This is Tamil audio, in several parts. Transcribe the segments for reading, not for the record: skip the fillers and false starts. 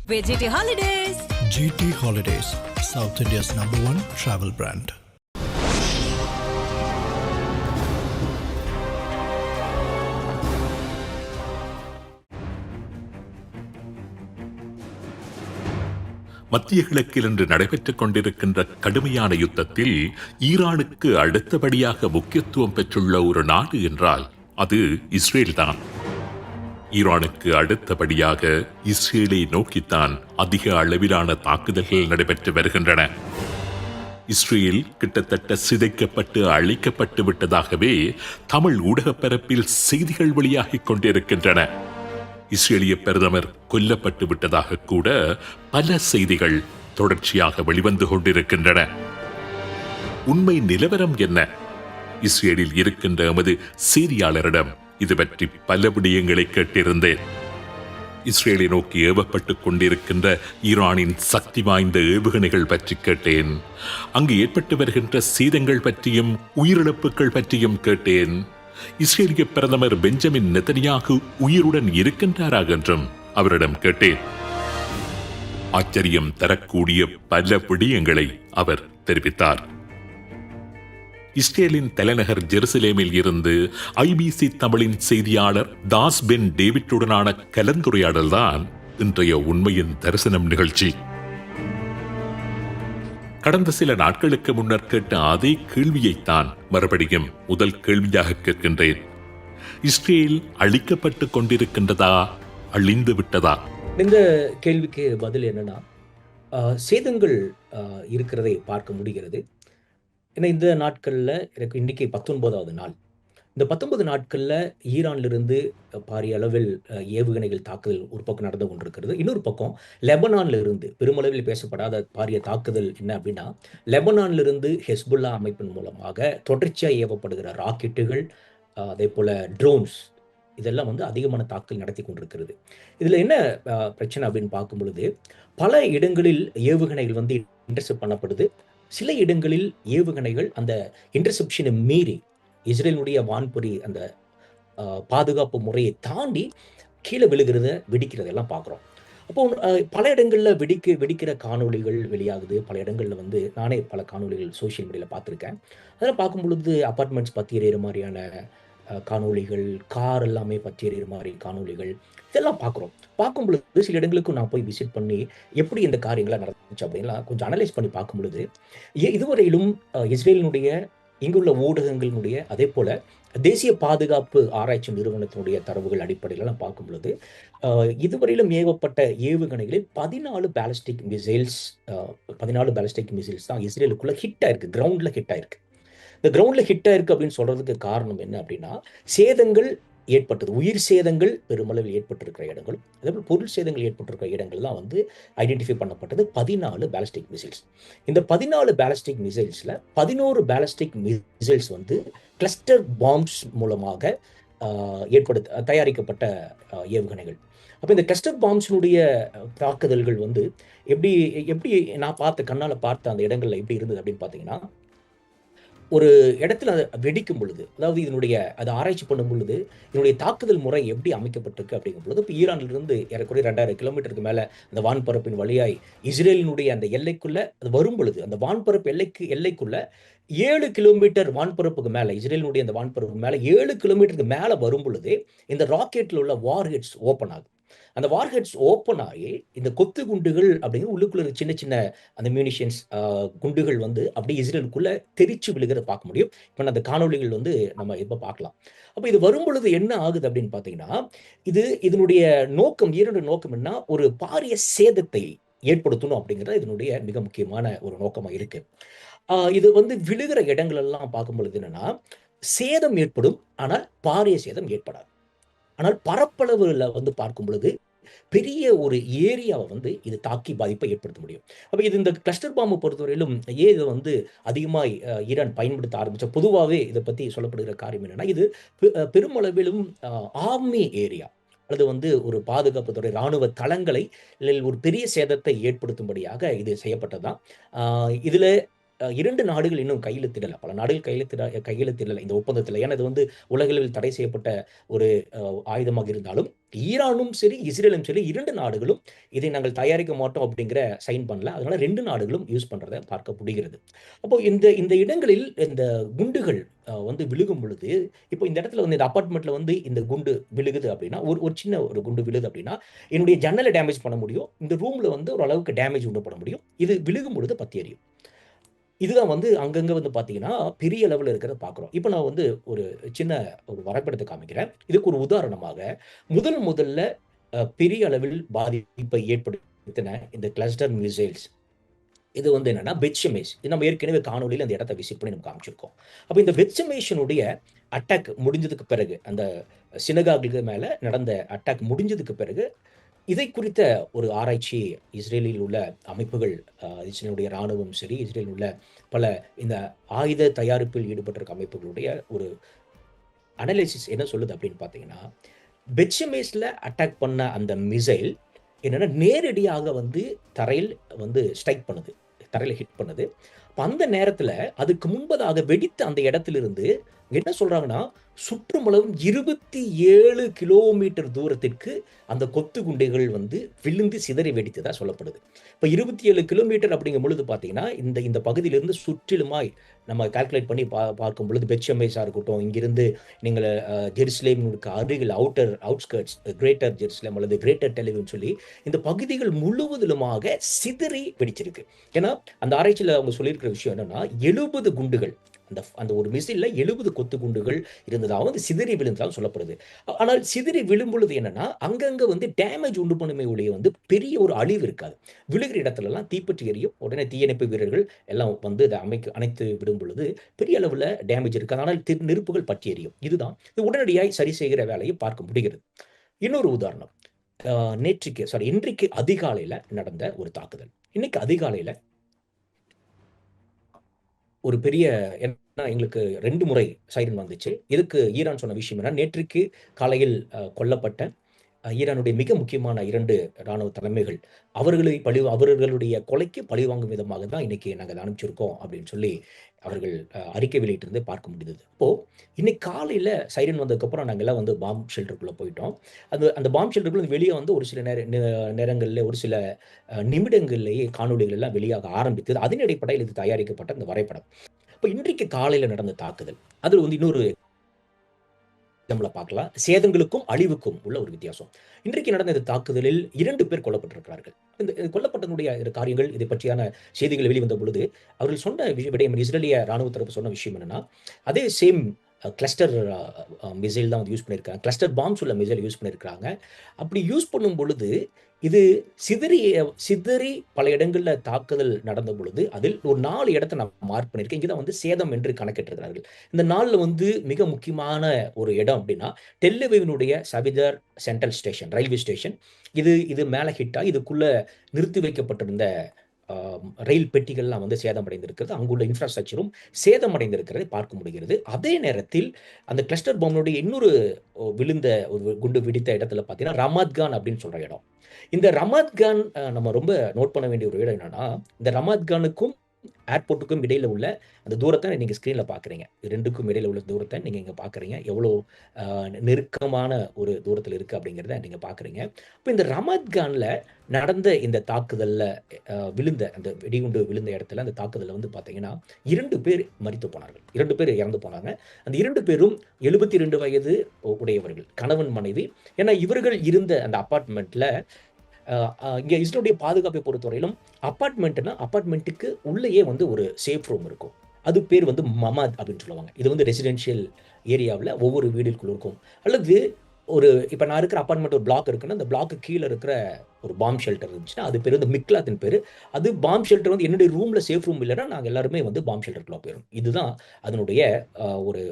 with GT Holidays. GT Holidays, South India's #1 travel brand. மத்திய கிழக்கில் இன்று நடைபெற்றுக் கொண்டிருக்கின்ற கடுமையான யுத்தத்தில் ஈரானுக்கு அடுத்தபடியாக முக்கியத்துவம் பெற்றுள்ள ஒரு நாடு என்றால் அது இஸ்ரேல் தான். ஈரானுக்கு அடுத்தபடியாக இஸ்ரேலை நோக்கித்தான் அதிக அளவிலான தாக்குதல்கள் நடைபெற்று வருகின்றன. இஸ்ரேல் கிட்டத்தட்ட சிதைக்கப்பட்டு அழிக்கப்பட்டு விட்டதாகவே தமிழ் ஊடகப் பரப்பில் செய்திகள் வெளியாகிக் கொண்டிருக்கின்றன. இஸ்ரேலிய பிரதமர் கொல்லப்பட்டு விட்டதாக கூட பல செய்திகள் தொடர்ச்சியாக வெளிவந்து கொண்டிருக்கின்றன. உண்மை நிலவரம் என்ன? இஸ்ரேலில் இருக்கின்ற எமது செய்தியாளரிடம் இது பற்றி பல விடயங்களை கேட்டிருந்தேன். இஸ்ரேலை நோக்கி ஏவப்பட்டுக் கொண்டிருக்கின்ற ஈரானின் சக்தி வாய்ந்த ஏவுகணைகள் பற்றி கேட்டேன். அங்கு ஏற்பட்டு வருகின்ற சேதங்கள் பற்றியும் உயிரிழப்புகள் பற்றியும் கேட்டேன். இஸ்ரேலிய பிரதமர் பெஞ்சமின் நெதன்யாகு உயிருடன் இருக்கின்றாரா என்றும் அவரிடம் கேட்டேன். ஆச்சரியம் தரக்கூடிய பல விடயங்களை அவர் தெரிவித்தார். இஸ்ரேலின் தலைநகர் ஜெருசலேமில் இருந்து ஐபிசி தமிழின் செய்தியாளர் தாஸ் பென் டேவிட்டுடனான கலந்துரையாடல்தான் இன்றைய உண்மையின் தரிசனம் நிகழ்ச்சி. கடந்த சில நாட்களுக்கு முன்னர் கேட்ட அதே கேள்வியைத்தான் மறுபடியும் முதல் கேள்வியாக கேட்கின்றேன். இஸ்ரேல் அழிக்கப்பட்டுக் கொண்டிருக்கின்றதா, அழிந்து விட்டதா? இந்த கேள்விக்கு பதில் என்னன்னா, சேதங்கள் இருக்கிறதை பார்க்க முடிகிறது. ஏன்னா இந்த நாட்களில் எனக்கு இன்றைக்கி 19வது நாள். இந்த 19 நாட்களில் ஈரானிலிருந்து பாரிய அளவில் ஏவுகணைகள் தாக்குதல் ஒரு பக்கம் நடந்து கொண்டிருக்கிறது. இன்னொரு பக்கம் லெபனானில் இருந்து பெருமளவில் பேசப்படாத பாரிய தாக்குதல் என்ன அப்படின்னா, லெபனானிலிருந்து ஹெஸ்புல்லா அமைப்பின் மூலமாக தொடர்ச்சியாக ஏவப்படுகிற ராக்கெட்டுகள், அதே போல் ட்ரோன்ஸ், இதெல்லாம் வந்து அதிகமான தாக்குதல் நடத்தி கொண்டிருக்கிறது. இதில் என்ன பிரச்சனை அப்படின்னு பார்க்கும் பொழுது, பல இடங்களில் ஏவுகணைகள் வந்து இன்டர்செப்ட் பண்ணப்படுது. சில இடங்களில் ஏவுகணைகள் அந்த இன்டர்செப்ஷனை மீறி இஸ்ரேலுடைய வான்பொறி அந்த பாதுகாப்பு முறையை தாண்டி கீழே விழுகிறத வெடிக்கிறதெல்லாம் பார்க்குறோம். அப்போ பல இடங்களில் வெடிக்கிற காணொலிகள் வெளியாகுது. பல இடங்களில் வந்து நானே பல காணொலிகள் சோஷியல் மீடியாவில் பார்த்துருக்கேன். அதெல்லாம் பார்க்கும் பொழுது அப்பார்ட்மெண்ட்ஸ் பற்றி எறிகிற மாதிரியான காணொலிகள், கார் எல்லாமே பற்றி எறிகிற மாதிரி காணொலிகள், இதெல்லாம் பார்க்குறோம். பார்க்கும் பொழுது சில இடங்களுக்கும் நான் போய் விசிட் பண்ணி எப்படி இந்த காரியங்களாக நடந்துச்சு அப்படின்லாம் கொஞ்சம் அனலைஸ் பண்ணி பார்க்கும் பொழுது, இதுவரையிலும் இஸ்ரேலினுடைய இங்குள்ள ஊடகங்களினுடைய அதே போல் தேசிய பாதுகாப்பு ஆராய்ச்சி நிறுவனத்தினுடைய தரவுகள் அடிப்படையில் நான் பார்க்கும் பொழுது, இதுவரையிலும் ஏவப்பட்ட ஏவுகணைகளில் 14 பேலிஸ்டிக் மிசைல்ஸ் தான் இஸ்ரேலுக்குள்ள ஹிட் ஆயிருக்கு, கிரவுண்டில் ஹிட் ஆயிருக்கு. இந்த கிரவுண்டில் ஹிட் ஆயிருக்கு அப்படின்னு சொல்றதுக்கு காரணம் என்ன அப்படின்னா, சேதங்கள் ஏற்பட்டது, உயிர் சேதங்கள் பெருமளவில் ஏற்பட்டிருக்கிற இடங்களும் அதேபோல் பொருள் சேதங்கள் ஏற்பட்டிருக்கிற இடங்கள் தான் வந்து ஐடென்டிஃபை பண்ணப்பட்டது 14 பேலிஸ்டிக் மிசைல்ஸ். இந்த 14 பேலிஸ்டிக் மிசைல்ஸில் 11 பேலிஸ்டிக் மிசைல்ஸ் வந்து கிளஸ்டர் பாம்ப்ஸ் மூலமாக தயாரிக்கப்பட்ட ஏவுகணைகள். அப்போ இந்த கிளஸ்டர் பாம்ஸினுடைய தாக்குதல்கள் வந்து எப்படி நான் கண்ணால் பார்த்த அந்த இடங்கள்ல எப்படி இருந்தது அப்படின்னு பார்த்தீங்கன்னா, ஒரு இடத்துல வெடிக்கும் பொழுது, அதாவது அதை ஆராய்ச்சி பண்ணும் பொழுது இதனுடைய தாக்குதல் முறை எப்படி அமைக்கப்பட்டிருக்கு அப்படிங்கும் பொழுது, இப்போ ஈரானிலிருந்து ஏறக்குறைய 2000 கிலோமீட்டருக்கு மேலே அந்த வான்பரப்பின் வழியாய் இஸ்ரேலினுடைய அந்த எல்லைக்குள்ள அது வரும் பொழுது, அந்த வான்பரப்பு எல்லைக்குள்ள 7 கிலோமீட்டர் வான்பரப்புக்கு மேலே, இஸ்ரேலினுடைய அந்த வான்பரப்புக்கு மேலே 7 கிலோமீட்டருக்கு மேலே வரும் பொழுது இந்த ராக்கெட்டில் உள்ள வார்ஹெட்ஸ் ஓப்பன் ஆகும். அந்த வார்ஹெட்ஸ் ஓப்பன் ஆகி இந்த கொத்து குண்டுகள் அப்படிங்கிற உள்ளுக்குள்ள சின்ன சின்ன அந்த மியூனிஷன்ஸ் குண்டுகள் வந்து அப்படியே இஸ்ரேலுக்குள்ள தெரிச்சு விழுகிறத பார்க்க முடியும். இப்போ அந்த காணொலிகள் வந்து நம்ம இப்போ பார்க்கலாம். அப்போ இது வரும் பொழுது என்ன ஆகுது அப்படின்னு பார்த்தீங்கன்னா, இதனுடைய நோக்கம், ஈரானுடைய நோக்கம் என்ன, ஒரு பாரிய சேதத்தை ஏற்படுத்தணும் அப்படிங்கிறது இதனுடைய மிக முக்கியமான ஒரு நோக்கமாக இருக்கு. இது வந்து விழுகிற இடங்கள் எல்லாம் பார்க்கும் பொழுது என்னன்னா, சேதம் ஏற்படும், ஆனால் பாரிய சேதம் ஏற்படாது. ஆனால் பரப்பளவுல வந்து பார்க்கும் பொழுது பெரிய ஒரு ஏரியாவை வந்து இது தாக்கி பாதிப்பை ஏற்படுத்த முடியும். அப்போ இந்த கிளஸ்டர் பாம்பை பொறுத்தவரையிலும் இதை வந்து அதிகமாக ஈரான் பயன்படுத்த ஆரம்பித்த பொதுவாகவே இதை பற்றி சொல்லப்படுகிற காரியம் என்னன்னா, இது பெருமளவிலும் ஆர்மி ஏரியா அல்லது வந்து ஒரு பாதுகாப்பு துறை இராணுவ தளங்களை ஒரு பெரிய சேதத்தை ஏற்படுத்தும்படியாக இது செய்யப்பட்டதுதான். இதில் 2 நாடுகள் இன்னும் கையெழுத்திடல. பல நாடுகள் கையெழுத்திடல இந்த ஒப்பந்தத்தில. ஏன்னா இது வந்து உலகளவில் தடை செய்யப்பட்ட ஒரு ஆயுதமாக இருந்தாலும், ஈரானும் சரி, இஸ்ரேலும் சரி 2 நாடுகளும் இதை நாங்கள் தயாரிக்க மாட்டோம் அப்படிங்கிற சைன் பண்ணல. அதனால 2 நாடுகளும் யூஸ் பண்றத பார்க்க முடிகிறது. அப்போ இந்த இந்த இடங்களில் இந்த குண்டுகள் வந்து விழுகும் பொழுது, இப்போ இந்த இடத்துல வந்து இந்த அபார்ட்மெண்ட்ல வந்து இந்த குண்டு விழுகுது அப்படின்னா, ஒரு ஒரு சின்ன ஒரு குண்டு விழுது அப்படின்னா, என்னுடைய ஜன்னல டேமேஜ் பண்ண முடியும். இந்த ரூம்ல வந்து ஓரளவுக்கு டேமேஜ் உண்டு பண்ண முடியும். இது விழுகும் பொழுது பத்தி எரியும். இதுதான் வந்து அங்கங்க வந்து பார்த்தீங்கன்னா, பெரிய லெவல்ல இருக்கிறத பார்க்குறோம். இப்ப நான் வந்து ஒரு சின்ன ஒரு வரைபடத்த காமிக்கிறேன். இதுக்கு ஒரு உதாரணமாக, முதல்ல பெரிய அளவில் பாதிப்பை ஏற்படுத்தின இந்த கிளஸ்டர் மிசைல்ஸ் இது வந்து என்னன்னா, பெட்ஷெமேஷ். இது நம்ம ஏற்கனவே காணொளியில அந்த இடத்த விசிட் பண்ணி நம்ம காமிச்சிருக்கோம். அப்ப இந்த பெட்ஷெமேஷனுடைய அட்டாக் முடிஞ்சதுக்கு பிறகு, அந்த சினகாகுக்கு மேல நடந்த அட்டாக் முடிஞ்சதுக்கு பிறகு, இதை குறித்த ஒரு ஆராய்ச்சி இஸ்ரேலில் உள்ள அமைப்புகள், இஸ்ரேலுடைய ராணுவம் சரி, இஸ்ரேலில் உள்ள பல இந்த ஆயுத தயாரிப்பில் ஈடுபட்டிருக்க அமைப்புகளுடைய ஒரு அனலைசிஸ் என்ன சொல்லுது அப்படின்னு பார்த்தீங்கன்னா, பெட்ஷெமேஷ்ல அட்டாக் பண்ண அந்த மிசைல் என்னன்னா, நேரடியாக வந்து தரையில் வந்து ஸ்ட்ரைக் பண்ணுது. தரையில ஹிட் பண்ணுது. அப்ப அந்த நேரத்தில அதுக்கு முன்பதாக வெடித்த அந்த இடத்திலிருந்து என்ன சொல்றாங்கன்னா, சுற்றுமளவும் 27 கிலோமீட்டர் தூரத்திற்கு அந்த கொத்து குண்டுகள் வந்து விழுந்து சிதறி வெடித்ததா சொல்லப்படுது. இப்ப 27 கிலோமீட்டர் அப்படிங்கும் பொழுது பார்த்தீங்கன்னா, இந்த இந்த பகுதியிலிருந்து சுற்றிலுமாய் நம்ம கால்குலேட் பண்ணி பார்க்கும் பொழுது பெத்ஷெமேஷா இருக்கட்டும், இங்கிருந்து நீங்கள் ஜெருசலேமுக்கு அருகில் அவுட்ஸ்கர்ட்ஸ், கிரேட்டர் ஜெருசலேம் அல்லது கிரேட்டர் டெல் அவிவ்னு சொல்லி இந்த பகுதிகள் முழுவதிலுமாக சிதறி வெடிச்சிருக்கு. ஏன்னா, அந்த ஆராய்ச்சியில அவங்க சொல்லியிருக்கிற விஷயம் என்னன்னா, 70 குண்டுகள் அந்த அந்த ஒரு மிசைல்ல 70 கொத்து குண்டுகள் இருந்ததாகவும், அது சிதறி விழுந்ததாகவும் சொல்லப்படுது. ஆனால் சிதறி விழும்பொழுது என்னன்னா, அங்கங்க வந்து டேமேஜ் உண்டு பண்ணுமே ஒழிய வந்து பெரிய ஒரு அழிவு இருக்காது. விழுகிற இடத்துலலாம் தீப்பற்றி எரியும். உடனே தீயணைப்பு வீரர்கள் எல்லாம் வந்து அத அணைத்து விடும் பொழுது பெரிய அளவுல டேமேஜ் இருக்காது. ஆனால் நெருப்புகள் பற்றி எரியும். இதுதான் இது உடனடியாய் சரி செய்கிற வேலையை பார்க்க முடிகிறது. இன்னொரு உதாரணம். இன்றைக்கு அதிகாலையில நடந்த ஒரு தாக்குதல். இன்னைக்கு அதிகாலையில ஒரு பெரிய ஏன்னா எங்களுக்கு 2 முறை சைரன் வந்துச்சு. இதுக்கு ஈரான் சொன்ன விஷயம் என்னன்னா, நேற்றைக்கு காலையில் கொல்லப்பட்ட ஈரானுடைய மிக முக்கியமான 2 ராணுவ தலைமைகள், அவர்களுடைய கொலைக்கு பழிவாங்கும் விதமாக தான் இன்னைக்கு நாங்க அத அனுப்பிச்சிருக்கோம் அப்படின்னு சொல்லி அவர்கள் அறிக்கை வெளியிட்டிருந்ததை பார்க்க முடிந்தது. அப்போ இன்னைக்கு காலையில சைரன் வந்ததுக்கப்புறம் நாங்க எல்லாம் வந்து பாம்ப் ஷெல்டருக்குள்ள போயிட்டோம். அந்த பாம்ப் ஷெல்டருக்குள்ள வெளிய வந்து ஒரு சில நேரங்கள்ல ஒரு சில நிமிடங்கள்லேயே காணொளிகள் எல்லாம் வெளியாக ஆரம்பித்தது. அதன் அடிப்படையில் இது தயாரிக்கப்பட்ட இந்த வரைபடம். இப்ப இன்றைக்கு காலையில நடந்த தாக்குதல். அதுல வந்து இன்னொரு நம்மள பார்க்கலாம். சேதங்களுக்கும், அழிவுக்கும் உள்ள ஒரு வித்தியாசம். இன்றைக்கு நடந்த இந்த தாக்குதலில் 2 பேர் கொல்லப்பட்டிருக்கிறார்கள். இந்த கொல்லப்பட்டதனுடைய காரியங்கள், இதை பற்றியான செய்திகள் வெளிவந்த பொழுது, அவர்கள் சொன்ன விடயம், இஸ்ரேலிய ராணுவ தரப்பு சொன்ன விஷயம் என்னன்னா, அதே சேம் கிளஸ்டர் மிசைல் தான் வந்து யூஸ் பண்ணியிருக்காங்க. கிளஸ்டர் பாம்ப்ஸ் உள்ள மிசைல் யூஸ் பண்ணியிருக்காங்க. அப்படி யூஸ் பண்ணும் பொழுது, இது சிதறி பல இடங்கள்ல தாக்குதல் நடந்த பொழுது, அதில் ஒரு 4 இடத்த நான் மார்க் பண்ணியிருக்கேன். இங்க தான் வந்து சேதம் என்று கணக்கிட்டிருக்கிறார்கள். இந்த 4ல வந்து மிக முக்கியமான ஒரு இடம் அப்படின்னா, டெல் அவிவினுடைய Savidor central station, railway station. இது மேல ஹிட் ஆகி இதுக்குள்ள நிறுத்தி வைக்கப்பட்டிருந்த ரயில் பெட்டிகள்லாம் வந்து சேதமடைந்திருக்கிறது. அங்குள்ள இன்ஃப்ராஸ்ட்ரக்சரும் சேதமடைந்திருக்கிறதை பார்க்க முடிகிறது. அதே நேரத்தில் அந்த கிளஸ்டர் பாம்பினுடைய இன்னொரு விழுந்த ஒரு குண்டு வெடித்த இடத்துல பார்த்தீங்கன்னா, ரமாத் கான் அப்படின்னு சொல்ற இடம். இந்த ரமாத் கான் நம்ம ரொம்ப நோட் பண்ண வேண்டிய ஒரு இடம் என்னன்னா, இந்த ரமாத் கானுக்கும் ஏர்போர்ட்டுக்கும் இடையில உள்ள அந்த தூரத்த நீங்க ஸ்க்ரீன்ல பார்க்குறீங்க. 2க்கும் இடையில உள்ள தூரத்த நீங்க இங்க பார்க்குறீங்க. எவ்வளோ நெருக்கமான ஒரு தூரத்தில இருக்கு அப்படிங்கிறத நீங்க பார்க்குறீங்க. இப்ப இந்த ரமாத் கான்ல நடந்த இந்த தாக்குதல்ல விழுந்த அந்த வெடிகுண்டு விழுந்த இடத்துல அந்த தாக்குதல்ல வந்து பார்த்தீங்கன்னா, 2 பேர் மரித்து போனார்கள். 2 பேர் இறந்து போனாங்க. அந்த 2 பேரும் 72 வயது உடையவர்கள். கணவன், மனைவி. ஏன்னா இவர்கள் இருந்த அந்த அபார்ட்மெண்ட்ல இங்க இஸ்ரேலுடைய பாதுகாப்பை பொறுத்தவரையிலும் அபார்ட்மெண்ட்டுக்கு உள்ளேயே வந்து ஒரு சேஃப் ரூம் இருக்கும். அது பேர் வந்து மமாத் அப்படின்னு சொல்லுவாங்க. இது வந்து ரெசிடென்ஷியல் ஏரியாவுல ஒவ்வொரு வீடுகளுக்குள்ள இருக்கும். அல்லது இப்ப நான் இருக்கிற அபார்ட்மெண்ட் ஒரு பிளாக் இருக்குன்னா, அந்த பிளாக்கு கீழ இருக்கிற ஒரு பாம்ப் ஷெல்டர் இருந்துச்சுன்னா, அது பேரு வந்து மிக்லாத்ன்னு பேரு. அது பாம்ப் ஷெல்டர் வந்து என்னுடைய ரூம்ல சேஃப் ரூம் இல்லன்னா, நாங்க எல்லாருமே வந்து பாம்ப் ஷெல்டருக்குள்ள போயிருவோம். இதுதான் அதனுடைய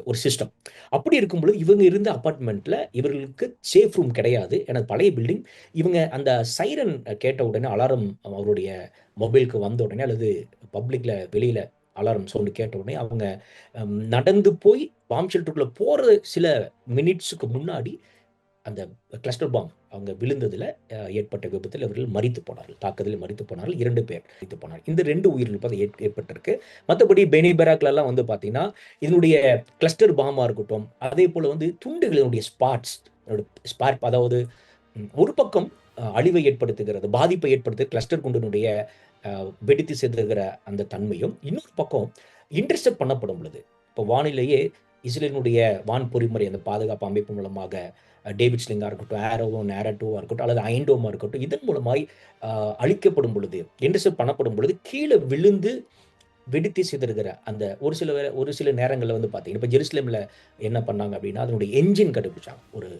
ஒரு சிஸ்டம். அப்படி இருக்கும் பொழுது இவங்க இருந்த அபார்ட்மெண்ட்ல இவர்களுக்கு சேஃப் ரூம் கிடையாது. ஏன்னா பழைய பில்டிங். இவங்க அந்த சைரன் கேட்ட உடனே அலாரம் அவருடைய மொபைலுக்கு வந்த உடனே அல்லது பப்ளிக்ல வெளியில அலாரம் சவுண்ட் கேட்ட உடனே அவங்க நடந்து போய் பாம்ப் ஷெல்டருக்குள்ள போற சில மினிட்ஸ்க்கு முன்னாடி அந்த கிளஸ்டர் பாம் அவங்க விழுந்ததில் ஏற்பட்ட விபத்தில் இவர்கள் மரித்து போனார்கள். தாக்குதலில் மரித்து போனார்கள். 2 பேர் மரித்து போனார்கள். இந்த 2 உயிரிழப்பு அது ஏற்பட்டிருக்கு. மற்றபடி பெனி பெராக்லலாம் வந்து பார்த்தீங்கன்னா, இதனுடைய கிளஸ்டர் பாமாக இருக்கட்டும், அதே போல் வந்து துண்டுகளினுடைய ஸ்பாட் அதாவது ஒரு பக்கம் அழிவை ஏற்படுத்துகிறது, பாதிப்பை ஏற்படுத்துகிறது கிளஸ்டர் குண்டினுடைய வெடித்து சிதறுகிற அந்த தன்மையும், இன்னொரு பக்கம் இன்டர்செப்ட் பண்ணப்படும் பொழுது, இப்போ வானிலேயே இஸ்ரேலினுடைய வான் பொறிமுறை அந்த பாதுகாப்பு அமைப்பு மூலமாக டேவிட் ஸ்லிங்காக இருக்கட்டும், நேரட்டோவாக இருக்கட்டும், அல்லது அயன்டோமாக இருக்கட்டும், இதன் மூலமாய் அழிக்கப்படும் பொழுது, இன்டர்செப்ட் பண்ணப்படும் பொழுது கீழே விழுந்து வெடித்து சிதறுகிற அந்த ஒரு சில நேரங்களில் வந்து பார்த்தீங்கன்னா, இப்போ ஜெருசலேமில் என்ன பண்ணாங்க அப்படின்னா, அதனுடைய என்ஜின் கண்டுபிடிச்சாங்க. ஒரு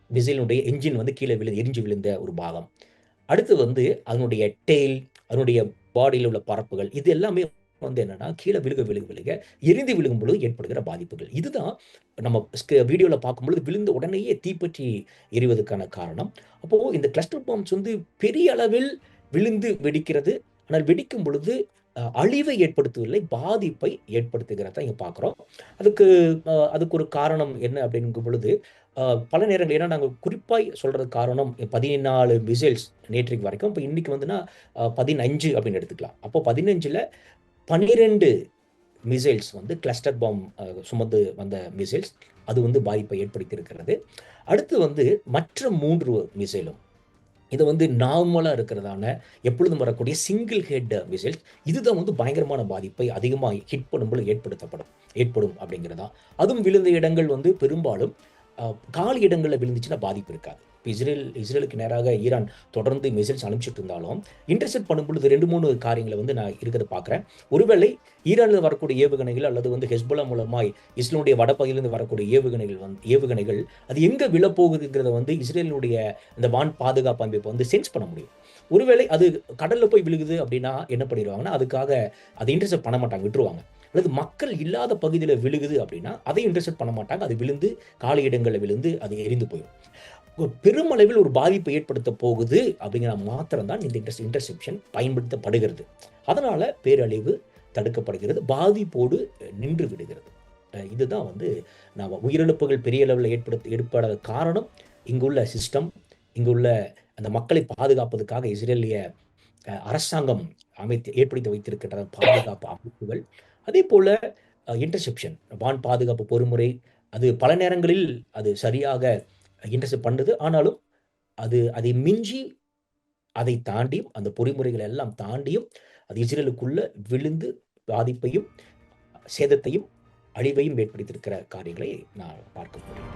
மிசைலினுடைய என்ஜின் வந்து கீழே எரிஞ்சு விழுந்த ஒரு பாகம். அடுத்து வந்து அதனுடைய டெயில், அதனுடைய பாடியில் உள்ள பரப்புகள், இது எல்லாமே வந்து என்னன்னா கீழே விழுக எரிந்து விழுகும் பொழுது ஏற்படுகிற பாதிப்புகள். இதுதான் நம்ம வீடியோவில் பார்க்கும்பொழுது விழுந்த உடனேயே தீப்பற்றி எரிவதற்கான காரணம். அப்போ இந்த கிளஸ்டர் பாம்ஸ் வந்து பெரிய அளவில் விழுந்து வெடிக்கிறது. ஆனால் வெடிக்கும் பொழுது அழிவை ஏற்படுத்தவில்லை, பாதிப்பை ஏற்படுத்துகிறத இங்கே பார்க்குறோம். அதுக்கு ஒரு காரணம் என்ன அப்படிங்கும் பொழுது பல நேரங்கள், ஏன்னா நாங்கள் குறிப்பாய் சொல்றது காரணம் 14 மிசைல்ஸ் நேற்றைக்கு வரைக்கும். இப்போ இன்னைக்கு வந்துன்னா 15 அப்படின்னு எடுத்துக்கலாம். அப்போ 15ல் 12 மிசைல்ஸ் வந்து கிளஸ்டர் பாம் சுமந்து வந்த மிசைல்ஸ், அது வந்து பாதிப்பை ஏற்படுத்தி இருக்கிறது. அடுத்து வந்து மற்ற 3 மிசைலும் இது வந்து நார்மலாக இருக்கிறதான எப்பொழுதும் வரக்கூடிய சிங்கிள் ஹெட் மிசைல்ஸ், இதுதான் வந்து பயங்கரமான பாதிப்பை அதிகமாக ஹிட் பண்ணும்போது ஏற்படும் அப்படிங்கிறதா. அதுவும் விழுந்த இடங்கள் வந்து பெரும்பாலும் காலி இடங்களில் விழுந்துச்சுன்னா பாதிப்பு இருக்காது. இப்போ இஸ்ரேலுக்கு நேராக ஈரான் தொடர்ந்து மிசைல்ஸ் அனுப்பிச்சிட்டு இருந்தாலும் இன்டர்செப்ட் பண்ணும்பொழுது 2-3 காரியங்களை வந்து நான் இருக்கிறத பார்க்குறேன். ஒருவேளை ஈரானில் வரக்கூடிய ஏவுகணைகள் அல்லது வந்து ஹெஸ்புல்லா மூலமாய் இஸ்ரேலுடைய வடப்பகுதியிலிருந்து வரக்கூடிய ஏவுகணைகள் அது எங்கே விழப்போகுதுங்கிறத வந்து இஸ்ரேலினுடைய இந்த வான் பாதுகாப்பு அமைப்பு வந்து சென்ஸ் பண்ண முடியும். ஒருவேளை அது கடலில் போய் விழுகுது அப்படின்னா என்ன பண்ணிடுவாங்கன்னா, அதுக்காக அதை இன்டர்செப்ட் பண்ண மாட்டாங்க, விட்டுருவாங்க. அல்லது மக்கள் இல்லாத பகுதியில் விழுகுது அப்படின்னா அதை இன்டர்செப்ட் பண்ண மாட்டாங்க, அது விழுந்து காலி இடங்களில் விழுந்து அது எரிந்து போயிடும். பெருமளவில் ஒரு பாதிப்பை ஏற்படுத்த போகுது அப்படிங்கிற மாத்திரம் தான் இந்த இன்டர்செப்ஷன் பயன்படுத்தப்படுகிறது. அதனால பேரழிவு தடுக்கப்படுகிறது, பாதிப்போடு நின்று விடுகிறது. இதுதான் வந்து நாம் உயிரிழப்புகள் பெரிய அளவில் ஏற்படாத காரணம் இங்குள்ள சிஸ்டம், இங்குள்ள அந்த மக்களை பாதுகாப்பதற்காக இஸ்ரேலிய அரசாங்கம் ஏற்படுத்தி வைத்திருக்கின்ற பாதுகாப்பு அமைப்புகள், அதே போல இன்டர்செப்ஷன் வான் பாதுகாப்பு பொறிமுறை, அது பல நேரங்களில் அது சரியாக இன்டர்செப்ட் பண்ணுது. ஆனாலும் அதை மிஞ்சி, அதை தாண்டியும், அந்த பொறிமுறைகள் எல்லாம் தாண்டியும் அது இஸ்ரேலுக்குள்ள விழுந்து பாதிப்பையும் சேதத்தையும் அழிவையும் ஏற்படுத்தியிருக்கிற காரியங்களை நான் பார்க்க முடியும்.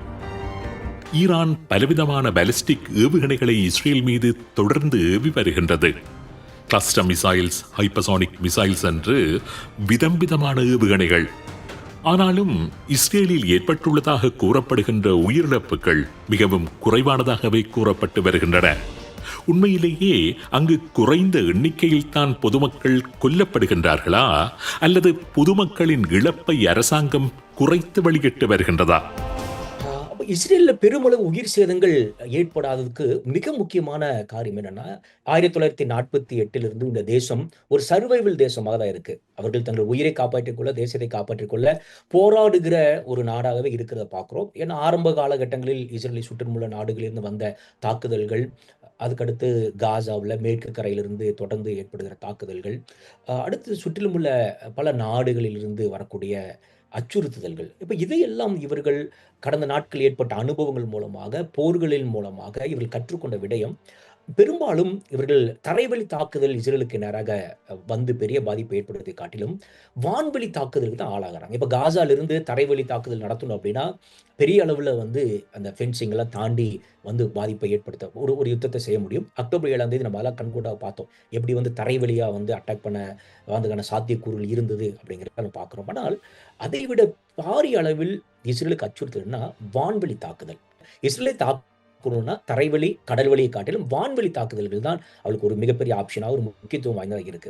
ஈரான் பலவிதமான பாலிஸ்டிக் ஏவுகணைகளை இஸ்ரேல் மீது தொடர்ந்து ஏவி வருகின்றது. கிளஸ்டர் மிசைல்ஸ், ஹைப்பர்சானிக் மிசைல்ஸ் என்று விதமான ஏவுகணைகள். ஆனாலும் இஸ்ரேலில் ஏற்பட்டுள்ளதாக கூறப்படுகின்ற உயிரிழப்புகள் மிகவும் குறைவானதாகவே கூறப்பட்டு வருகின்றன. உண்மையிலேயே அங்கு குறைந்த எண்ணிக்கையில் தான் பொதுமக்கள் கொல்லப்படுகின்றார்களா, அல்லது பொதுமக்களின் இழப்பை அரசாங்கம் குறைத்து வெளியிட்டு வருகின்றதா? இஸ்ரேலில் பெருமளவு உயிர் சேதங்கள் ஏற்படாததுக்கு மிக முக்கியமான காரியம் என்னன்னா, 1948 இந்த தேசம் ஒரு சர்வைவல் தேசமாக தான் இருக்கு. அவர்கள் தங்கள் உயிரை காப்பாற்றிக்கொள்ள, தேசத்தை காப்பாற்றிக்கொள்ள போராடுகிற ஒரு நாடாகவே இருக்கிறத பார்க்குறோம். ஏன்னா ஆரம்ப காலகட்டங்களில் இஸ்ரேலை சுற்றுமுள்ள நாடுகளிலிருந்து வந்த தாக்குதல்கள், அதுக்கடுத்து காசாவில் மேற்கு கரையிலிருந்து தொடர்ந்து ஏற்படுகிற தாக்குதல்கள், அடுத்து சுற்றிலும் உள்ள பல நாடுகளிலிருந்து வரக்கூடிய அச்சுறுத்துதல்கள், இப்போ இதையெல்லாம் இவர்கள் கடந்த நாட்கள் ஏற்பட்ட அனுபவங்கள் மூலமாக, போர்களின் மூலமாக இவர்கள் கற்றுக்கொண்ட விடயம், பெரும்பாலும் இவர்கள் தரைவழி தாக்குதல் இஸ்ரேலுக்கு நேராக வந்து பெரிய பாதிப்பை ஏற்படுத்தி காட்டிலும் வான்வெளி தாக்குதலுக்கு தான் ஆளாகிறாங்க. இப்போ காசாலிருந்து தரைவழி தாக்குதல் நடத்தணும் அப்படின்னா பெரிய அளவில் வந்து அந்த ஃபென்சிங் எல்லாம் தாண்டி வந்து பாதிப்பை ஏற்படுத்த ஒரு யுத்தத்தை செய்ய முடியும். அக்டோபர் 7 நம்ம எல்லாம் கண்கூட்டாக பார்த்தோம், எப்படி வந்து தரைவழியாக வந்து அட்டாக் பண்ண வந்ததுக்கான சாத்தியக்கூறுகள் இருந்தது அப்படிங்கிறத நம்ம பார்க்குறோம். ஆனால் அதை விட பாரிய அளவில் இஸ்ரேலுக்கு அச்சுறுத்தல்னா வான்வெளி தாக்குதல். இஸ்ரேலை தாக்கணும்னா தரைவழி, கடல் வழியை காட்டிலும் வான்வெளி தாக்குதல்கள் தான் அவளுக்கு ஒரு மிகப்பெரிய ஆப்ஷனாக, ஒரு முக்கியத்துவம் வாய்ந்ததாக இருக்கு.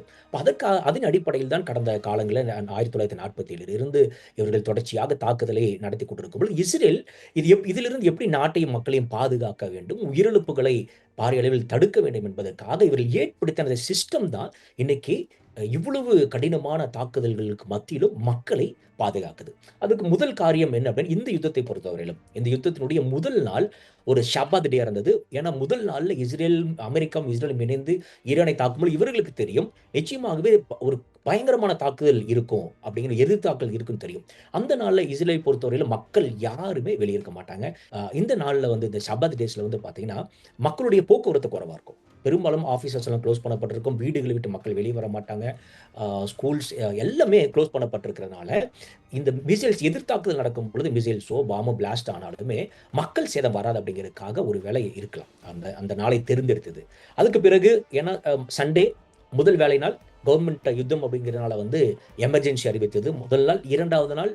அதன் அடிப்படையில் தான் கடந்த காலங்களில் 1947 இருந்து இவர்கள் தொடர்ச்சியாக தாக்குதலை நடத்தி கொண்டிருக்கும். இஸ்ரேல் இதிலிருந்து எப்படி நாட்டையும் மக்களையும் பாதுகாக்க வேண்டும், உயிரிழப்புகளை பாரிய அளவில் தடுக்க வேண்டும் என்பதற்காக இவர்கள் ஏற்படுத்தின அந்த சிஸ்டம் தான் இன்னைக்கு இவ்வளவு கடினமான தாக்குதல்களுக்கு மத்தியிலும் மக்களை பாதுகாக்குது. அதுக்கு முதல் காரியம் என்ன அப்படின்னா, இந்த யுத்தத்தை பொறுத்தவரையிலும், இந்த யுத்தத்தினுடைய முதல் நாள் ஒரு ஷபாத் டே இருந்தது. ஏன்னா முதல் நாள்ல அமெரிக்காவும் இஸ்ரேலும் இணைந்து ஈரானை தாக்கும்போது இவர்களுக்கு தெரியும், நிச்சயமாகவே ஒரு பயங்கரமான தாக்குதல் இருக்கும் அப்படிங்கிற எதிர்த்தாக்குதல் இருக்குன்னு தெரியும். அந்த நாள்ல இஸ்ரேலை பொறுத்தவரையிலும் மக்கள் யாருமே வெளியே இருக்க மாட்டாங்க. இந்த நாள்ல வந்து இந்த ஷபாத் டேஸ்ல வந்து பார்த்தீங்கன்னா, மக்களுடைய போக்குவரத்து குறைவா இருக்கும். பெரும்பாலும் ஆஃபீஸஸ் எல்லாம் க்ளோஸ் பண்ணப்பட்டிருக்கும். வீடுகளை விட்டு மக்கள் வெளியே வர மாட்டாங்க. ஸ்கூல்ஸ் எல்லாமே க்ளோஸ் பண்ணப்பட்டிருக்கிறதுனால, இந்த மிசைல்ஸ் எதிர்த்தாக்குதல் நடக்கும் பொழுது மிசைல்ஸோ, பாம்போ பிளாஸ்ட் ஆனாலுமே மக்கள் சேதம் வராது அப்படிங்கிறதுக்காக ஒரு வேலை இருக்கலாம். அந்த அந்த நாளை தேர்ந்தெடுத்தது. அதுக்கு பிறகு ஏன்னா சண்டே முதல் வேலை நாள் கவர்மெண்ட் யுத்தம் அப்படிங்கிறதுனால வந்து எமர்ஜென்சி அறிவித்தது. முதல் நாள், 2வது நாள்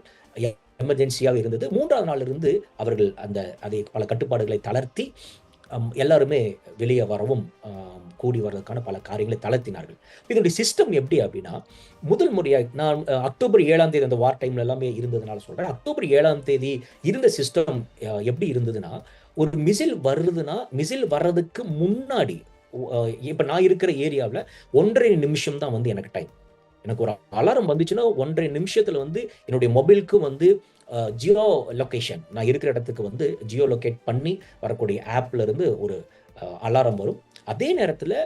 எமர்ஜென்சியாக இருந்தது. 3வது நாள் இருந்து அவர்கள் அதை பல கட்டுப்பாடுகளை தளர்த்தி எல்லாருமே வெளியே வரவும் கூடி வர்றதுக்கான பல காரியங்களை தளர்த்தினார்கள். இதனுடைய சிஸ்டம் எப்படி அப்படின்னா, முதல் முறையாக நான் அக்டோபர் 7ஆம் தேதி அந்த வார் டைம்ல எல்லாமே இருந்ததுனால சொல்றேன். அக்டோபர் 7ஆம் தேதி இருந்த சிஸ்டம் எப்படி இருந்ததுன்னா, ஒரு மிசைல் வருதுன்னா மிசைல் வர்றதுக்கு முன்னாடி இப்ப நான் இருக்கிற ஏரியாவில் 1.5 நிமிஷம் தான் வந்து எனக்கு டைம். எனக்கு ஒரு அலாரம் வந்துச்சுன்னா 1.5 நிமிஷத்துல வந்து என்னுடைய மொபைலுக்கு வந்து ஜியோ லொகேஷன், நான் இருக்கிற இடத்துக்கு வந்து ஜியோ லொகேட் பண்ணி வரக்கூடிய ஆப்ல இருந்து ஒரு அலாரம் வரும். அதே நேரத்தில்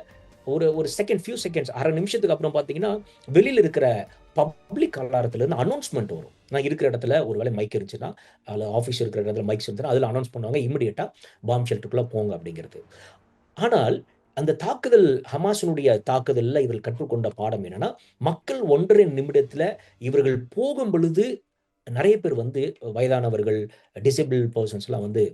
ஒரு ஃபியூ செகண்ட்ஸ், அரை நிமிஷத்துக்கு அப்புறம் பார்த்தீங்கன்னா வெளியில் இருக்கிற பப்ளிக் அலாரத்துலேருந்து அனௌன்ஸ்மெண்ட் வரும். நான் இருக்கிற இடத்துல ஒரு வேளை மைக் இருந்துச்சுன்னா, அதில் ஆஃபீஸ் இருக்கிற இடத்துல மைக்ஸ் இருந்துச்சுன்னா அதில் அனௌன்ஸ் பண்ணுவாங்க, இமிடியேட்டாக பாம் ஷெல்டருக்குள்ளே போங்க அப்படிங்கிறது. ஆனால் அந்த தாக்குதல், ஹமாஸினுடைய தாக்குதலில் இவர்கள் கற்றுக்கொண்ட பாடம் என்னன்னா, மக்கள் 1.5 நிமிடத்தில் இவர்கள் போகும் பொழுது நிறைய பேர் வந்து வயதானவர்கள், டிசேபிள் பர்சன்ஸ்லாம் வந்து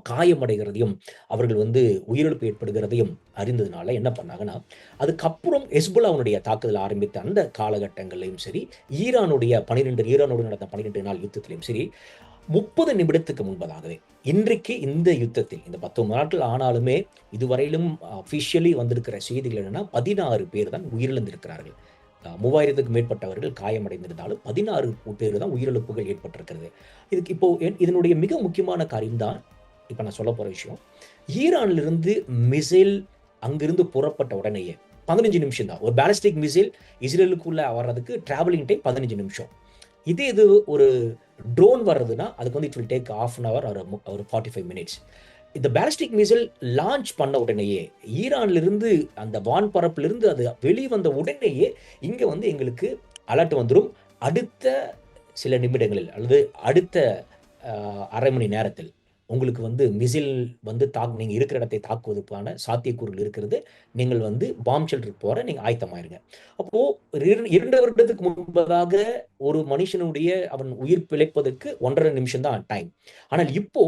காயமடைகிறதையும் அவர்கள் வந்து உயிரிழப்பு ஏற்படுகிறதையும் அறிந்ததுனால என்ன பண்ணாங்கன்னா, அதுக்கப்புறம் ஹெஸ்புல்லாவுடைய தாக்குதல் ஆரம்பித்த அந்த காலகட்டங்களையும் சரி, ஈரானோடு நடந்த 12 நாள் யுத்தத்திலையும் சரி, 30 நிமிடத்துக்கு முன்பதாகவே இன்றைக்கு இந்த யுத்தத்தில் இந்த 19 நாட்கள் ஆனாலுமே இதுவரையிலும் அஃபிஷியலி வந்திருக்கிற செய்திகள் என்னன்னா, 16 பேர் தான் உயிரிழந்திருக்கிறார்கள். 3000க்கு மேற்பட்டவர்கள் காயமடைந்திருந்தாலும் 16 பேர் தான் உயிரிழப்புகள் ஏற்பட்டிருக்கிறது. இதுக்கு இப்போ இதனுடைய மிக முக்கியமான காரியம் தான் இப்ப நான் சொல்ல போற விஷயம். ஈரானிலிருந்து மிசைல் அங்கிருந்து புறப்பட்ட உடனேயே 15 நிமிஷம் தான். ஒரு பாலிஸ்டிக் மிசைல் இஸ்ரேலுக்குள்ள வர்றதுக்கு டிராவலிங் டைம் 15 நிமிஷம். இது ஒரு ட்ரோன் வர்றதுன்னா அதுக்கு வந்து it will take ½ an hour ஒரு 45 மினிட்ஸ். இந்த பாலிஸ்டிக் மிசைல் லான்ச் பண்ண உடனேயே, ஈரான்லிருந்து அந்த வான்பரப்பிலிருந்து அது வெளிவந்த உடனேயே இங்க வந்து எங்களுக்கு அலர்ட் வந்துடும். அடுத்த சில நிமிடங்களில் அல்லது அடுத்த அரை மணி நேரத்தில் உங்களுக்கு வந்து மிசைல் வந்து நீங்க இருக்கிற இடத்தை தாக்குவதற்கான சாத்தியக்கூறுகள் இருக்கிறது. நீங்கள் வந்து பாம் ஷெல்டருக்கு போற நீங்க ஆயத்தமாயிருங்க. அப்போ 2 வருடத்துக்கு முன்பதாக ஒரு மனுஷனுடைய அவன் உயிர் பிழைப்பதற்கு 1.5 நிமிஷம் தான் டைம். ஆனால் இப்போ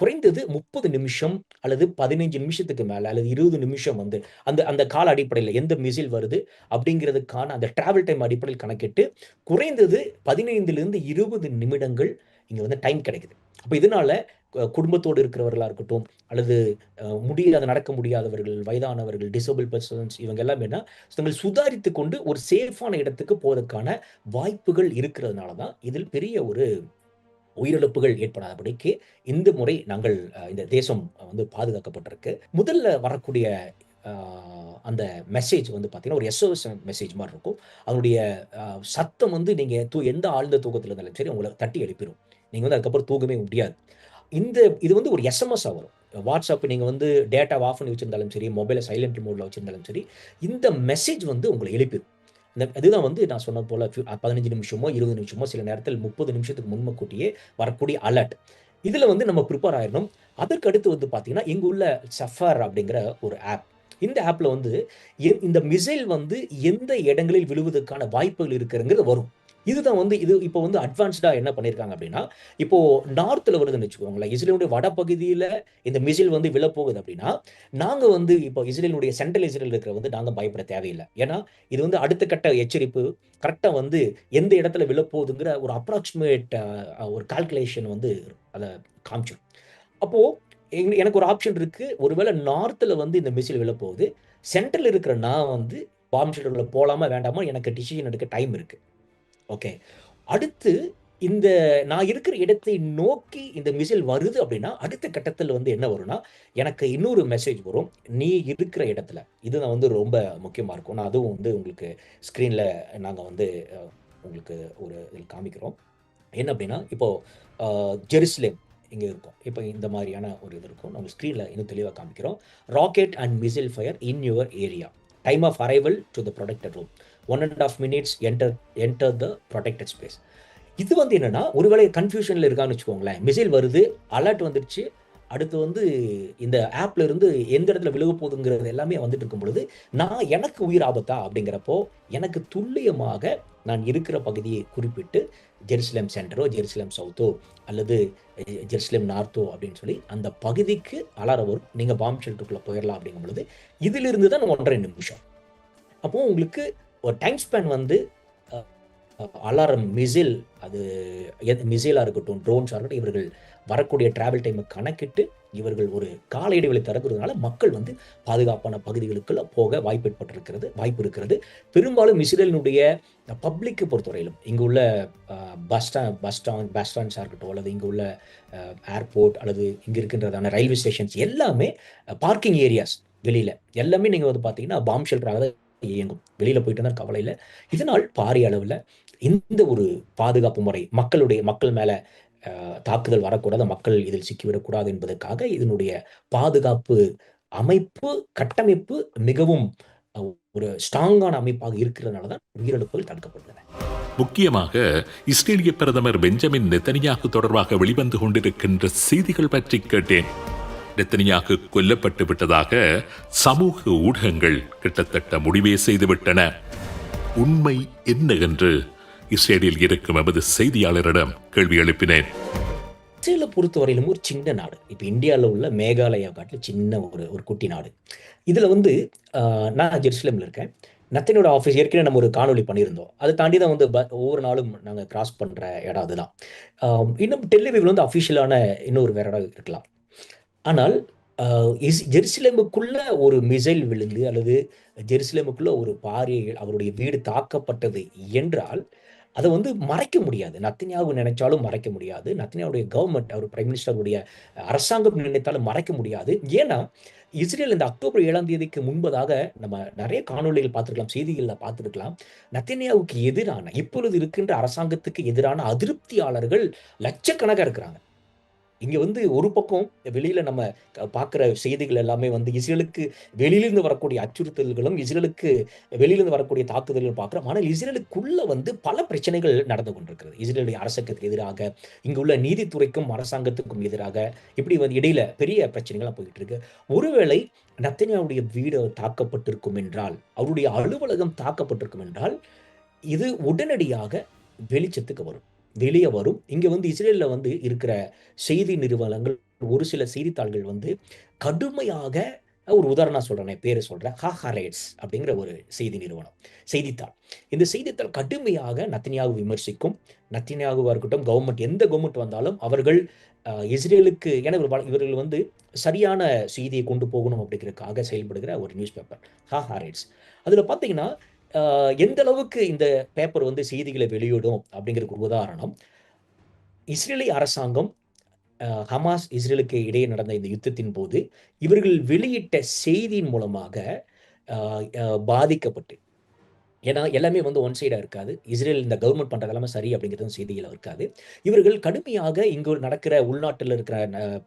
குறைந்தது 30 நிமிஷம் அல்லது 15 நிமிஷத்துக்கு மேல அல்லது 20 நிமிஷம் வந்து அந்த கால அடிப்படையில் எந்த மிசைல் வருது அப்படிங்கிறதுக்கான அந்த டிராவல் டைம் அடிப்படையில் கணக்கிட்டு குறைந்தது 15லிருந்து 20 நிமிடங்கள் இங்க வந்து டைம் கிடைக்குது. அப்ப இதனால குடும்பத்தோடு இருக்கிறவர்களா இருக்கட்டும், அல்லது நடக்க முடியாதவர்கள், வயதானவர்கள், டிசேபிள் பர்சன்ஸ், இவங்க எல்லாமே தங்கள் சுதாரித்து கொண்டு ஒரு சேஃபான இடத்துக்கு போவதற்கான வாய்ப்புகள் இருக்கிறதுனால தான் இதில் பெரிய ஒரு உயிரிழப்புகள் ஏற்படாதபடிக்கு இந்த முறை நாங்கள் இந்த தேசம் வந்து பாதுகாக்கப்பட்டிருக்கு. முதல்ல வரக்கூடிய அந்த மெசேஜ் வந்து பார்த்தீங்கன்னா, ஒரு SOS மெசேஜ் மாதிரி இருக்கும். அதனுடைய சத்தம் வந்து நீங்க எந்த ஆழ்ந்த தூக்கத்துல இருந்தாலும் சரி உங்களை தட்டி எழுப்பிடும். நீங்க வந்து அதுக்கப்புறம் தூங்கவே முடியாது. இது வந்து ஒரு எஸ்எம்எஸ்ஸா வரும். வாட்ஸ்அப் நீங்க வந்து டேட்டாவ ஆஃப் பண்ணி வச்சிருந்தாலும் சரி, மொபைல சைலன்ட் மோட்ல வச்சிருந்தாலும் சரி, இந்த மெசேஜ் வந்து உங்களை எழுப்பிரும். அதுதான் வந்து நான் சொன்னது போல 15 நிமிஷமோ, 20 நிமிஷமோ, சில நேரத்தில் 30 நிமிஷத்துக்கு முன்கூட்டியே வரக்கூடிய அலர்ட். இதுல வந்து நம்ம ப்ரிப்பேர் ஆயிரணும். அதற்கு அடுத்து வந்து பார்த்தீங்கன்னா, இங்க உள்ள சஃபார் அப்படிங்கிற ஒரு ஆப். இந்த ஆப்ல வந்து இந்த மிசைல் வந்து எந்த இடங்களில் விழுவதற்கான வாய்ப்புகள் இருக்குங்கிறது வரும். இதுதான் வந்து இப்போ வந்து அட்வான்ஸ்டா என்ன பண்ணியிருக்காங்க அப்படின்னா, இப்போ நார்த்ல வருதுன்னு வச்சுக்கோங்களேன். இஸ்ரேலுடைய வடபகுதியில இந்த மிசைல் வந்து விழப்போகுது அப்படின்னா, நாங்க வந்து இப்போ இஸ்ரேலுடைய சென்ட்ரல் இஸ்ரேல் இருக்கிற வந்து நாங்க பயப்பட தேவையில்லை. ஏன்னா இது வந்து அடுத்த கட்ட எச்சரிப்பு கரெக்டா வந்து எந்த இடத்துல விழப்போகுதுங்கிற ஒரு அப்ராக்சிமேட் ஒரு கால்குலேஷன் வந்து அத காமிச்சிடும். அப்போ எனக்கு ஒரு ஆப்ஷன் இருக்கு. ஒருவேளை நார்த்ல வந்து இந்த மிசைல் விழப்போகுது. சென்ட்ரல் இருக்கிற நான் வந்து பாம் ஷெல்டர்ல போலாமா வேண்டாமா எனக்கு டிசிஷன் எடுக்க டைம் இருக்கு. ஓகே. அடுத்து இந்த நான் இருக்கிற இடத்தை நோக்கி இந்த மிசைல் வருது அப்படின்னா அடுத்த கட்டத்தில் வந்து என்ன வரும்னா, எனக்கு இன்னொரு மெசேஜ் வரும். நீ இருக்கிற இடத்துல இதுதான் வந்து ரொம்ப முக்கியமா இருக்கும். நான் அதுவும் வந்து உங்களுக்கு ஸ்க்ரீன்ல நாங்க வந்து உங்களுக்கு ஒரு இதில் காமிக்கிறோம். என்ன அப்படின்னா, இப்போ ஜெருசலேம் இங்க இருக்கும். இப்போ இந்த மாதிரியான ஒரு இது இருக்கும். நம்ம ஸ்க்ரீன்ல இன்னும் தெளிவா காமிக்கிறோம். Rocket and missile fire in your area. Time of arrival to the protected room. 1 1/2 minutes enter the protected space. இது வந்து என்னன்னா, ஒருவேளை கன்ஃப்யூஷன்ல இருக்கான்னு வச்சுக்கோங்களேன். மிசைல் வருது, அலர்ட் வந்துருச்சு. அடுத்து வந்து இந்த ஆப்ல இருந்து எந்த இடத்துல விழுக போகுதுங்கிறது எல்லாமே வந்துட்டு இருக்கும் பொழுது, நான் எனக்கு உயிர் ஆபத்தா அப்படிங்கிறப்போ, எனக்கு துல்லியமாக நான் இருக்கிற பகுதியை குறிப்பிட்டு ஜெருசலேம் சென்டரோ, ஜெருசலேம் சவுத்தோ அல்லது ஜெருசலேம் நார்த்தோ அப்படின்னு சொல்லி அந்த பகுதிக்கு அலாரம் வரும். நீங்க பாம்ப் ஷெல்டருக்குள்ள போயிடலாம் அப்படிங்கும் பொழுது, இதிலிருந்து தான் 1 1/2 நிமிஷம். அப்போ உங்களுக்கு ஒரு டைம் ஸ்பேன் வந்து அலாரம் மிசைல் அது மிசைலாக இருக்கட்டும், ட்ரோன்ஸாக இருக்கட்டும், இவர்கள் வரக்கூடிய டிராவல் டைமை கணக்கிட்டு இவர்கள் ஒரு கால இடைவெளி தரக்கிறதுனால மக்கள் வந்து பாதுகாப்பான பகுதிகளுக்குள்ள போக வாய்ப்பு இருக்கிறது. பெரும்பாலும் இஸ்ரேலினுடைய பப்ளிக்கு பொறுத்தவரையிலும் இங்கு உள்ள பஸ் ஸ்டாண்ட்ஸாக இருக்கட்டும் அல்லது இங்கு உள்ள ஏர்போர்ட் அல்லது இங்கே இருக்கின்றதான ரயில்வே ஸ்டேஷன்ஸ் எல்லாமே பார்க்கிங் ஏரியாஸ் வெளியில் எல்லாமே நீங்கள் வந்து பார்த்தீங்கன்னா பாம் ஷெல்டராக தான் இயங்கும். வெளியில் போயிட்டு இருந்தால் கவலை இல்லை. இதனால் பாரிய அளவில் இந்த ஒரு பாதுகாப்பு முறை மக்கள் மேல தாக்குதல் வரக்கூடாது, மக்கள் இதில் சிக்கிவிடக்கூடாது என்பதற்காக இதனுடைய பாதுகாப்பு கட்டமைப்பு மிகவும் ஒரு ஸ்ட்ராங்கான அமைப்பாக இருக்கிறதுனால தான் உயிரிழப்புகள் தடுக்கப்பட்டன. முக்கியமாக இஸ்ரேலிய பிரதமர் பெஞ்சமின் நெத்தனியாகு தொடர்பாக வெளிவந்து கொண்டிருக்கின்ற செய்திகள் பற்றி கேட்டேன். நெத்தனியாகு கொல்லப்பட்டு விட்டதாக சமூக ஊடகங்கள் கிட்டத்தட்ட முடிவே செய்துவிட்டன. உண்மை என்ன என்று இஸ்ரேலில் இருக்கும் எமது செய்தியாளரிடம் கேள்வி எழுப்பினேன். இஸ்ரேலை பொறுத்தவரையிலும் ஒரு சின்ன நாடு. இப்போ இந்தியாவில் உள்ள மேகாலயா காட்டில் சின்ன ஒரு குட்டி நாடு. இதில் வந்து நான் ஜெருசலேமில் இருக்கேன். நத்தனியோட ஆஃபீஸ் ஏற்கனவே நம்ம ஒரு காணொலி பண்ணியிருந்தோம். அதை தாண்டி தான் வந்து ஒவ்வொரு நாளும் நாங்கள் கிராஸ் பண்ணுற இடம் அதுதான். இன்னும் டெல்லிவியில் வந்து அஃபிஷியலான இன்னொரு வேற இடம் இருக்கலாம். ஆனால் ஜெருசலேமுக்குள்ள ஒரு மிசைல் விழுந்து அல்லது ஜெருசலேமுக்குள்ள ஒரு பாரிய அவருடைய வீடு தாக்கப்பட்டது என்றால் அதை வந்து மறைக்க முடியாது. நத்தன்யாகு நினைச்சாலும் மறைக்க முடியாது. நத்தன்யாவுடைய கவர்மெண்ட் அவர் பிரைம் மினிஸ்டருடைய அரசாங்கம் நினைத்தாலும் மறைக்க முடியாது. ஏன்னா இஸ்ரேல் இந்த அக்டோபர் 7 முன்பதாக நம்ம நிறைய காணொலிகள் பார்த்துருக்கலாம், செய்திகளில் பார்த்துருக்கலாம். நத்தன்யாவுக்கு எதிரான இப்பொழுது இருக்கின்ற அரசாங்கத்துக்கு எதிரான அதிருப்தியாளர்கள் லட்சக்கணக்காக இருக்கிறாங்க. இங்க வந்து ஒரு பக்கம் வெளியில நம்ம பார்க்குற செய்திகள் எல்லாமே வந்து இஸ்ரேலுக்கு வெளியிலிருந்து வரக்கூடிய அச்சுறுத்தல்களும், இஸ்ரேலுக்கு வெளியிலிருந்து வரக்கூடிய தாக்குதல்களும் பார்க்குறோம். ஆனால் இஸ்ரேலுக்குள்ள வந்து பல பிரச்சனைகள் நடந்து கொண்டிருக்கிறது. இஸ்ரேலுடைய அரசுக்கு எதிராக, இங்குள்ள நீதித்துறைக்கும் அரசாங்கத்துக்கும் எதிராக இப்படி வந்து இடையில பெரிய பிரச்சனைகள்லாம் போயிட்டு இருக்கு. ஒருவேளை நத்தன்யாவுடைய வீடு தாக்கப்பட்டிருக்கும் என்றால், அவருடைய அலுவலகம் தாக்கப்பட்டிருக்கும் என்றால், இது உடனடியாக வெளிச்சத்துக்கு வரும், வெளியே வரும். இங்க வந்து இஸ்ரேல்ல வந்து இருக்கிற செய்தி நிறுவனங்கள், ஒரு சில செய்தித்தாள்கள் வந்து கடுமையாக ஒரு உதாரணம் சொல்றேன், பேரை சொல்றேன். ஹாஹாரேட்ஸ் அப்படிங்கிற ஒரு செய்தித்தாள். இந்த செய்தித்தாள் கடுமையாக நத்தன்யாகு விமர்சிக்கும். நத்தன்யாகுவா இருக்கட்டும், எந்த கவர்மெண்ட் வந்தாலும் அவர்கள் இஸ்ரேலுக்கு இவர்கள் வந்து சரியான செய்தியை கொண்டு போகணும் அப்படிங்கிறதுக்காக செயல்படுகிற ஒரு நியூஸ் பேப்பர் ஹாஹாரேட்ஸ். அதுல பாத்தீங்கன்னா எந்த அளவுக்கு இந்த பேப்பர் வந்து செய்திகளை வெளியிடும் அப்படிங்கிறதுக்கு ஒரு உதாரணம், இஸ்ரேலிய அரசாங்கம் ஹமாஸ் இஸ்ரேலுக்கு இடையே நடந்த இந்த யுத்தத்தின் போது இவர்கள் வெளியிட்ட செய்தியின் மூலமாக பாதிக்கப்பட்டு, ஏன்னா எல்லாமே வந்து ஒன் சைடா இருக்காது. இஸ்ரேல் இந்த கவர்மெண்ட் பண்றது எல்லாமே சரி அப்படிங்கிறதும் செய்திகள் இருக்காது. இவர்கள் கடுமையாக இங்கு நடக்கிற உள்நாட்டில் இருக்கிற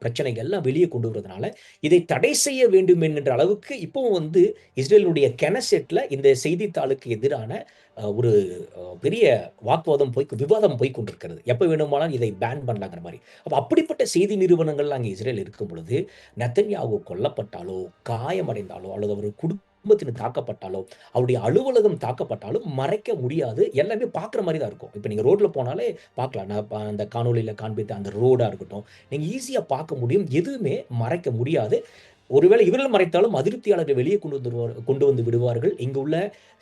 பிரச்சனைகள் எல்லாம் வெளியே கொண்டு வருவதனால இதை தடை செய்ய வேண்டும் என்கின்ற அளவுக்கு இப்பவும் வந்து இஸ்ரேலுடைய கெனசெட்ல இந்த செய்தித்தாளுக்கு எதிரான ஒரு பெரிய விவாதம் போய் கொண்டிருக்கிறது. எப்ப வேணுமானாலும் இதை பேன் பண்ணலாங்கிற மாதிரி. அப்ப அப்படிப்பட்ட செய்தி நிறுவனங்கள் அங்கே இஸ்ரேல் இருக்கும் பொழுது நெத்தன்யாகு கொல்லப்பட்டாலோ, காயமடைந்தாலோ அல்லது அவர் குடும்பத்தினர் தாக்கப்பட்டாலோ, அவருடைய அலுவலகம் தாக்கப்பட்டாலும் மறைக்க முடியாது. எல்லாமே பார்க்குற மாதிரி தான் இருக்கும். இப்போ நீங்கள் ரோட்ல போனாலே பார்க்கலாம். நான் அந்த காணொலியில் காண்பித்த அந்த ரோடாக இருக்கட்டும், நீங்கள் ஈஸியாக பார்க்க முடியும். எதுவுமே மறைக்க முடியாது. ஒருவேளை இவர்கள் மறைத்தாலும் அதிருப்தியாளர்கள் வெளியே கொண்டு வந்து விடுவார்கள். இங்கு உள்ள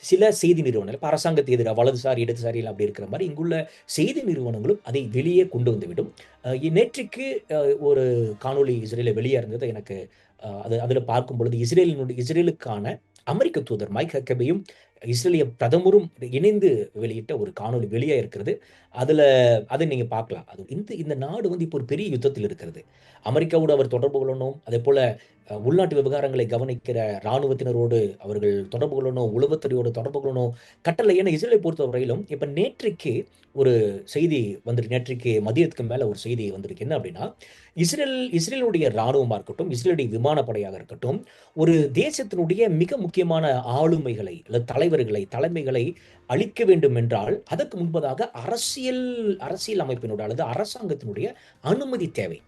சில செய்தி நிறுவனங்கள், இப்போ அரசாங்கத்தை எதிராக வலதுசாரி இடதுசாரி அப்படி இருக்கிற மாதிரி இங்குள்ள செய்தி நிறுவனங்களும் அதை வெளியே கொண்டு வந்து விடும். நேற்றுக்கு ஒரு காணொலி இஸ்ரேலில் வெளியே இருந்தது. எனக்கு அதில் பார்க்கும் பொழுது இஸ்ரேலுக்கான அமெரிக்க தூதர் மைக் ஹக்கபேயும் இஸ்ரேலிய பிரதமரும் இணைந்து வெளியிட்ட ஒரு காணொளி வெளியா இருக்கிறது. அதுல அதை நீங்க பார்க்கலாம். அது இந்த நாடு வந்து இப்போ ஒரு பெரிய யுத்தத்தில் இருக்கிறது. அமெரிக்காவோடு அவர் தொடர்பு கொள்ளணும். அதேபோல உள்நாட்டு விவகாரங்களை கவனிக்கிற இராணுவத்தினரோடு அவர்கள் தொடர்பு கொள்ளணும், உளவுத்துறையோடு தொடர்பு கொள்ளணும். கட்டளை ஏன்னா இஸ்ரேலை பொறுத்தவரையிலும் இப்ப நேற்றைக்கு ஒரு செய்தி வந்துருக்கு. நேற்றைக்கு மதியத்துக்கு மேல ஒரு செய்தி வந்திருக்கு. என்ன அப்படின்னா, இஸ்ரேலுடைய இராணுவமா இருக்கட்டும், இஸ்ரேலுடைய விமானப்படையாக இருக்கட்டும், ஒரு தேசத்தினுடைய மிக முக்கியமான ஆளுமைகளை அல்லது தலைமைகளை அழிக்க வேண்டும் என்றால், அதற்கு முன்பதாக அரசியல் அமைப்பினுடைய அல்லது அரசாங்கத்தினுடைய அனுமதி தேவை.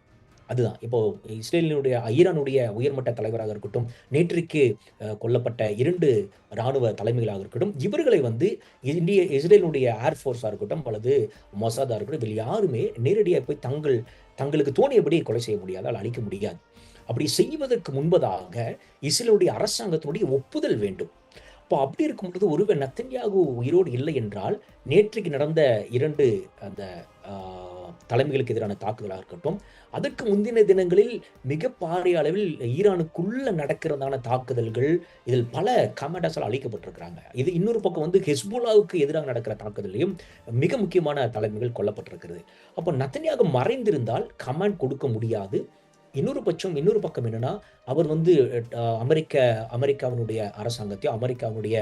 அதுதான். இப்போ ஈரானுடைய உயர்மட்ட தலைவராக இருக்கட்டும், நேற்றைக்கு கொல்லப்பட்ட 2 ராணுவ தலைமைகளாக இருக்கட்டும், இவர்களை வந்து இஸ்ரேலுடைய ஏர் ஃபோர்ஸா இருக்கட்டும் அல்லது மொசாதா இருக்கட்டும், இதில் யாருமே நேரடியா போய் தங்களுக்கு தோணியபடி கொலை செய்ய முடியாது, அழிக்க முடியாது. அப்படி செய்வதற்கு முன்பதாக இஸ்ரேலுடைய அரசாங்கத்தினுடைய ஒப்புதல் வேண்டும். அப்போ அப்படி இருக்கும் பொழுது ஒருவர் நெத்தன்யாகு உயிரோடு இல்லை என்றால், நேற்றைக்கு நடந்த 2 அந்த தலைமைகளுக்கு எதிரான தாக்குதலாக இருக்கட்டும், அதற்கு முந்தின தினங்களில் மிக பாரிய அளவில் ஈரானுக்குள்ள நடக்கிறதான தாக்குதல்கள், இதில் பல கமாண்டர்ஸால் அழிக்கப்பட்டிருக்கிறாங்க. இது இன்னொரு பக்கம் வந்து ஹெஸ்புல்லாவுக்கு எதிராக நடக்கிற தாக்குதலையும் மிக முக்கியமான தலைமைகள் கொல்லப்பட்டிருக்கிறது. அப்போ நெத்தன்யாகு மறைந்திருந்தால் கமாண்ட் கொடுக்க முடியாது. இன்னொரு பக்கம் என்னன்னா, அவர் வந்து அமெரிக்காவினுடைய அரசாங்கத்தையோ, அமெரிக்காவினுடைய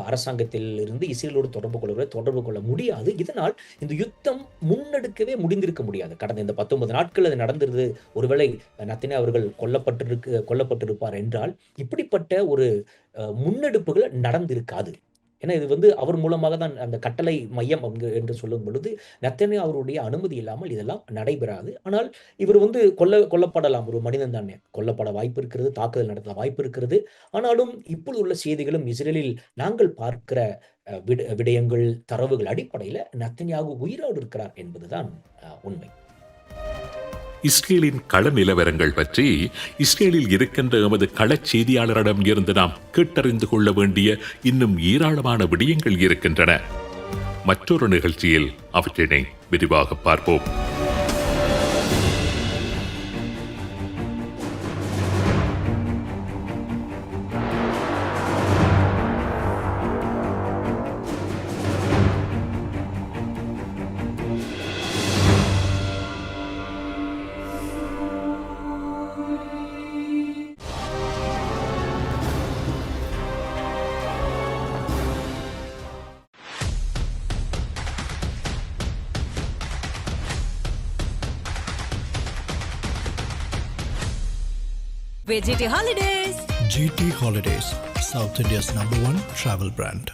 அரசாங்கத்தில் இருந்து இஸ்ரேலோடு தொடர்பு கொள்ள முடியாது. இதனால் இந்த யுத்தம் முன்னெடுக்கவே முடிந்திருக்க முடியாது. கடந்த இந்த 19 நாட்கள் அது நடந்திருது. ஒருவேளை நெத்தன்யாகு அவர்கள் கொல்லப்பட்டிருப்பார் என்றால், இப்படிப்பட்ட ஒரு முன்னெடுப்புகள் நடந்திருக்காது. ஏன்னா இது வந்து அவர் மூலமாக தான் அந்த கட்டளை மையம் என்று சொல்லும் பொழுது, நெத்தன்யாகு அவருடைய அனுமதி இல்லாமல் இதெல்லாம் நடைபெறாது. ஆனால் இவர் வந்து கொல்லப்படலாம். ஒரு மனிதன் தானே, கொல்லப்பட வாய்ப்பு இருக்கிறது, தாக்குதல் நடத்த வாய்ப்பு இருக்கிறது. ஆனாலும் இப்பொழுது உள்ள செய்திகளும் இஸ்ரேலில் நாங்கள் பார்க்கிற விடயங்கள், தரவுகள் அடிப்படையில் நெத்தன்யாகு உயிரோடு இருக்கிறார் என்பதுதான் உண்மை. இஸ்ரேலின் கள நிலவரங்கள் பற்றி இஸ்ரேலில் இருக்கின்ற எமது களச் செய்தியாளரிடம் இருந்து நாம் கேட்டறிந்து கொள்ள வேண்டிய இன்னும் ஏராளமான விடயங்கள் இருக்கின்றன. மற்றொரு நிகழ்ச்சியில் அவற்றினை விரிவாக பார்ப்போம். GT Holidays, South India's #1 travel brand.